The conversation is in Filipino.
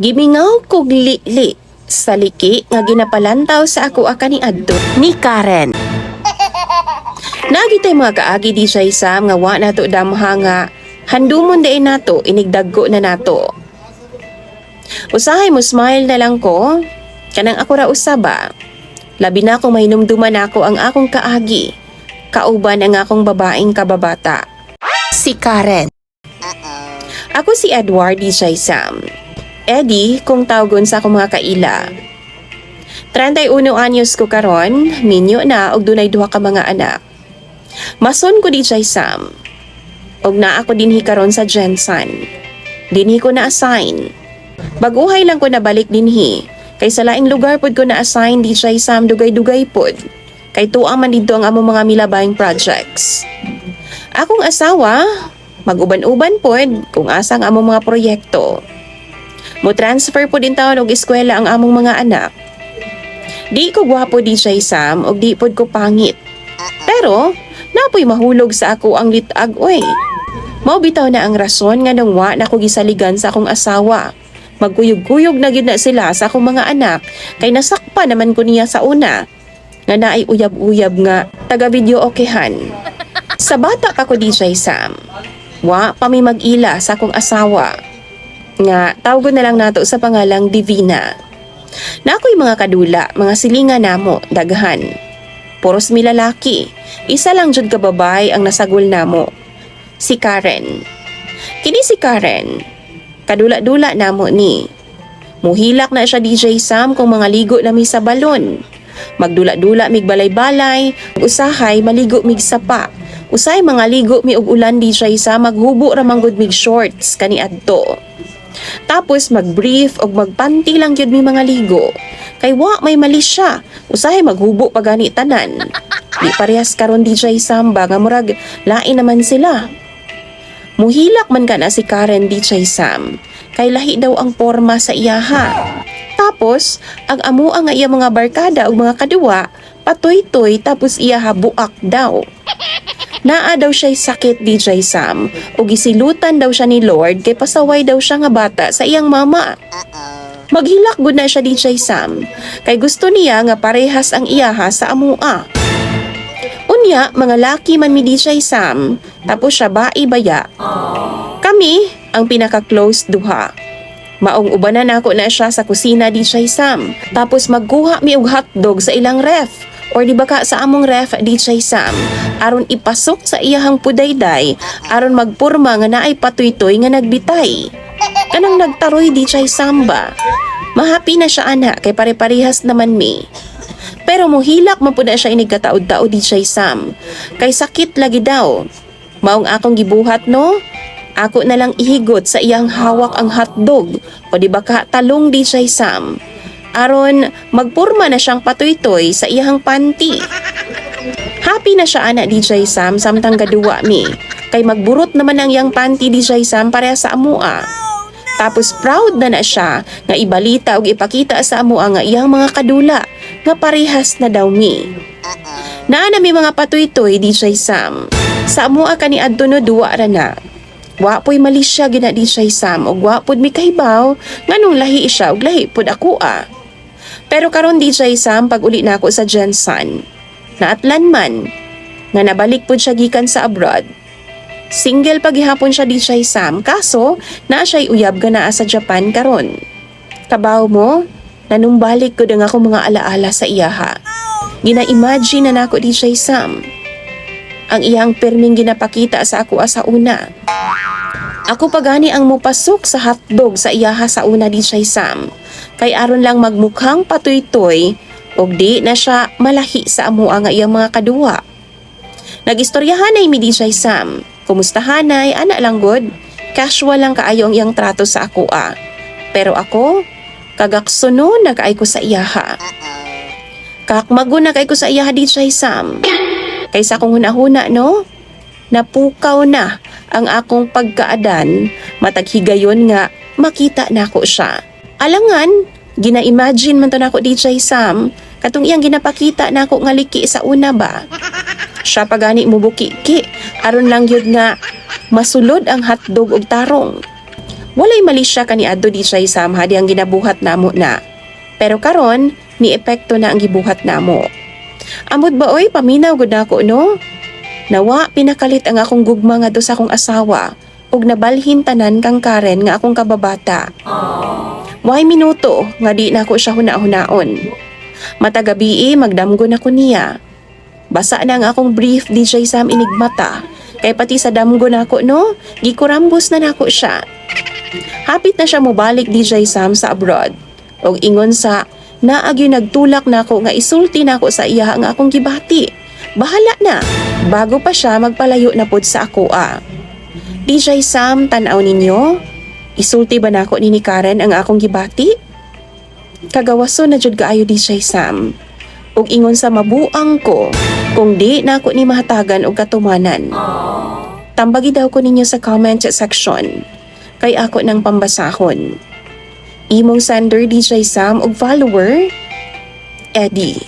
Gimingaw kog li sa liki nga ginapalantaw sa ako kaniadto ni Karen. Nagitay mga kaagi di siya Sam nga wa nato damha nga handumon day nato inigdaggo na nato. Usahay mo smile na lang ko kanang ako ra usaba. Labi na kung mahinumduman ako ang akong kaagi. Kauban ang akong babaeng kababata. Si Karen. Ako si Edward di siya Sam. Eddie kung tawgon sa akong mga kaila. 31 anyos ko karon, minyo na og dunay duha ka mga anak. Mason ko di siya Sam. Og na ako dinhi karon sa Jensen. Dinhi ko na assign. Baguhay lang ko nabalik dinhi. Kay sa laing lugar pod ko na assign di siya Sam dugay-dugay pod. Kay tuang man dito ang among mga milabayng projects. Akong asawa, mag-uban-uban pod kung asa ang among mga proyekto. Mo transfer po din taon og eskwela ang among mga anak. Di ko gwapo di siya Sam og di pod ko pangit. Pero napoy mahulog sa ako ang litag oy. Mao bitaw na ang rason nga nung wa na ko gisaligan sa akong asawa. Magkuyog-kuyog na gid na sila sa akong mga anak kay nasakpa naman ko niya sa una. Nga naay uyab-uyab nga taga-video okehan. Sa bata pa ko di siya Sam. Wa pa mi mag-ila sa akong asawa. Nga tawgon na lang nato sa pangalang Divina. Na ako'y mga kadula, mga silinga namo, daghan. Puros mi lalaki. Isa lang jud ka babay ang nasagol namo. Si Karen. Kini si Karen. Kadula-dula namo ni. Muhilak na siya DJ Sam kung mga ligo na mi sa balon. Magdula-dula mig balay-balay, usahay maligo mig sapa. Usay mga ligo mi og ulan DJ Sam maghubo ra manggod mig shorts kaniadto. Tapos mag-brief og magpanty lang yun mi mga ligo. Kay wa may mali siya. Usahay maghubo pa gani tanan. Di parehas karon DJ Samba nga murag lain naman sila. Muhilak man ka na si Karen DJ Sam. Kay lahi daw ang porma sa iyaha. Tapos, ang amuang nga iya mga barkada o mga kaduwa, patoy-toy tapos iyaha buak daw. Naa daw siya'y sakit DJ Sam o gisilutan daw siya ni Lord kay pasaway daw siya nga bata sa iyang mama. Maghilak gud na siya DJ Sam kay gusto niya nga parehas ang iyaha sa amua. Unya, mga laki man mi DJ Sam tapos siya bai baya. Kami ang pinaka-close duha. Maong ubanan ako na siya sa kusina DJ Sam tapos magkuha mi og hotdog sa ilang ref. Or di ba ka sa among ref DJ Sam aron ipasok sa iyahang pudayday aron magpurma nga naay patoy-toy nga nagbitay. Kanang nagtaroy DJ Samba. Mahapi na siya ana kay pare-parehas naman mi. Pero muhilak man pud na siya inig kataod-taod DJ Sam. Kay sakit lagi daw. Maong akong gibuhat no. Ako na lang ihigot sa iyang hawak ang hotdog o di ba ka talong DJ Sam. Aron magpurma na siyang patoy-toy sa iyang panty. Happy na siya ana DJ Sam samtang gaduwa mi. Kay magburot naman ang iyang panty DJ Sam pareha sa amua. Tapos proud na siya nga ibalita og ipakita sa amua nga iyang mga kadula nga parehas na daw mi. Naa na mi mga patoy-toy DJ Sam. Sa amua kaniadto no duwa ra na. Wa po'y mali siya gina DJ Sam og wa pod mi kahibaw nganong lahi siya og lahi pod ako Pero karon DJ Sam pag uli na ako sa Jensen, naatlan man, nga nabalik po siya gikan sa abroad. Single pa gihapon siya DJ Sam, kaso naa siya'y uyab ga naa sa Japan karon. Kabaw mo, nanumbalik ko dang ako mga alaala sa iyaha. Gina-imagine na nako DJ Sam. Ang iyang perming ginapakita sa ako sa una. Ako pa gani ang mupasok sa hotdog sa iyaha sa una DJ Sam. Kay aron lang magmukhang patoy-toy og di na siya malahi sa amua nga iyang mga kaduwa. Nagistoryahan ay mi DJ Sam. Kumustahanay, ana lang god. Casual lang kaayo ang iyang trato sa ako Pero ako, kagaksuno na kaay ko sa iyaha. Kakmago na kaay ko sa iyaha DJ Sam. Kaysa kung hunahuna no, napukaw na ang akong pagkaadan, matag higayon nga makita nako siya. Alangan, gina-imagine man to nako DJ Sam, katong iyang ginapakita nako nga liki sa una ba. Siya pa gani mubuki-ki, aron lang yun nga masulod ang hotdog og tarong. Walay mali siya kaniadto DJ Sam hadi ang ginabuhat namo na. Pero karon ni epekto na ang gibuhat namo. Amot ba oy paminaw gud nako no? Nawa pinakalit ang akong gugma nga do sa akong asawa ug nabalhin tanan kang Karen nga akong kababata. Way minuto nga di nako siya huna-hunaon. Matagabi magdamgo na ko niya. Basa na ang akong brief DJ Sam inigmata kay pati sa damgo nako no, gikurambos na nako siya. Hapit na siya mobalik DJ Sam sa abroad. Og ingon sa naagyo nagtulak nako nga isulti nako sa iya nga akong gibati. Bahala na, bago pa siya magpalayo na pod sa ako DJ Sam, tanaw ninyo? Isulti ba nako ni Karen ang akong gibati? Kagawaso na jud kaayo DJ Sam. Ug ingon sa mabuang ko kung di nako ni mahatagan og katumanan. Tambagi daw ko ninyo sa comment section. Kay ako ng pambasahon. Imong sender DJ Sam ug follower, Eddie.